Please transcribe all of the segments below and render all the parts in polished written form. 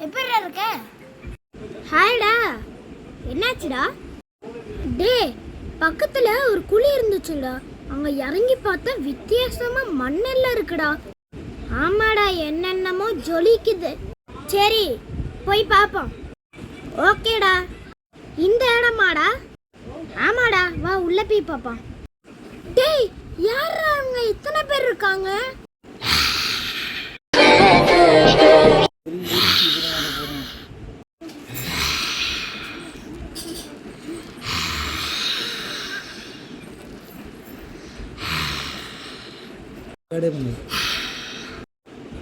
எப்படி இருக்க? ஹாய்டா. என்னாச்சுடா? டே, பக்கத்துல ஒரு குழி இருந்துச்சுடா. அங்க இறங்கி பார்த்தா வித்தியாசமா மண்ணெல்லாம் இருக்குடா. ஆமாடா, என்னென்னமோ ஜொலிக்குது. சரி, போய் பாப்போம். ஓகேடா. இந்த இடமாடா? ஆமாடா, வா உள்ள போய் பாப்போம். டேய், யாரா அங்க இத்தனை பேர் இருக்காங்க?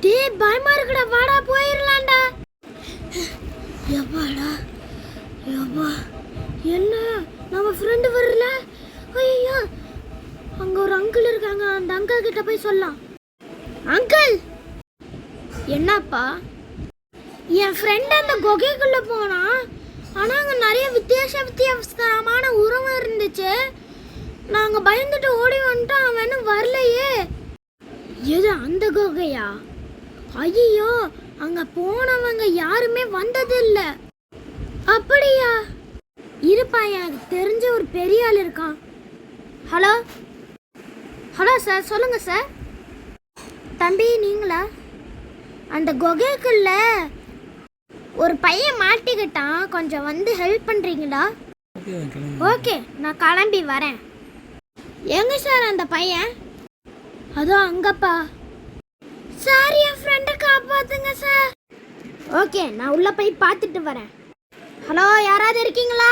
டேய், பயமா இருக்குடா, வாடா போயிரலாம்டா. எப்பாடா எப்பா, என்ன நம்ம ஃப்ரெண்டு வரல? ஐயோ, அங்க ஒரு அங்கிள் இருக்காங்க, அந்த அங்கிள் கிட்ட போய் சொல்லலாம். அங்கிள். என்னப்பா? என் ஃப்ரெண்ட் அந்த குகைக்குள்ள போனா, ஆனா அங்க நிறைய வித்தியாசமான உருவம் இருந்துச்சு. நாங்க பயந்துட்டு ஓடி வந்துட்டோம், அவன் வரலையே. எது அந்த குகையா? ஐயோ, அங்க போனவங்க யாருமே வந்தது இல்ல. அப்படியா? இருப்பா, எனக்கு தெரிஞ்ச ஒரு பெரிய ஆள் இருக்கான். ஹலோ ஹலோ சார், சொல்லுங்க சார். தம்பி, நீங்களா? அந்த குகைக்குள்ள ஒரு பையன் மாட்டிக்கிட்டான், கொஞ்சம் வந்து ஹெல்ப் பண்றீங்களா? ஓகே, நான் கிளம்பி வரேன். எங்க சார் அந்த பையன்? அதோ அங்கப்பா. சார், என் ஃப்ரெண்டை காப்பாத்துங்க சார். ஓகே, நான் உள்ள போய் பார்த்துட்டு வரேன். ஹலோ, யாராவது இருக்கீங்களா?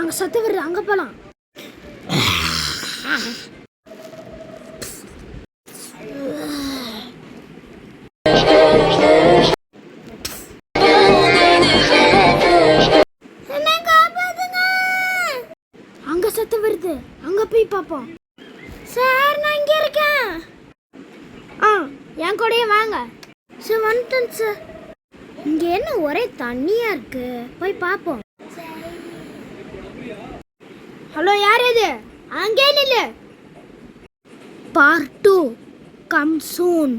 அங்க சத்து வருது, அங்க போலாம். அங்க சத்து வருது, அங்க போய் பார்ப்போம். சார், நான் இங்க இருக்கேன். என் கூடயே வாங்க. சார், வந்துட்டேன் சார். இங்க என்ன ஒரே தண்ணியா இருக்கு, போய் பார்ப்போம். ஹலோ, யார் இது? அங்கே நில்லு. Part 2 comes soon.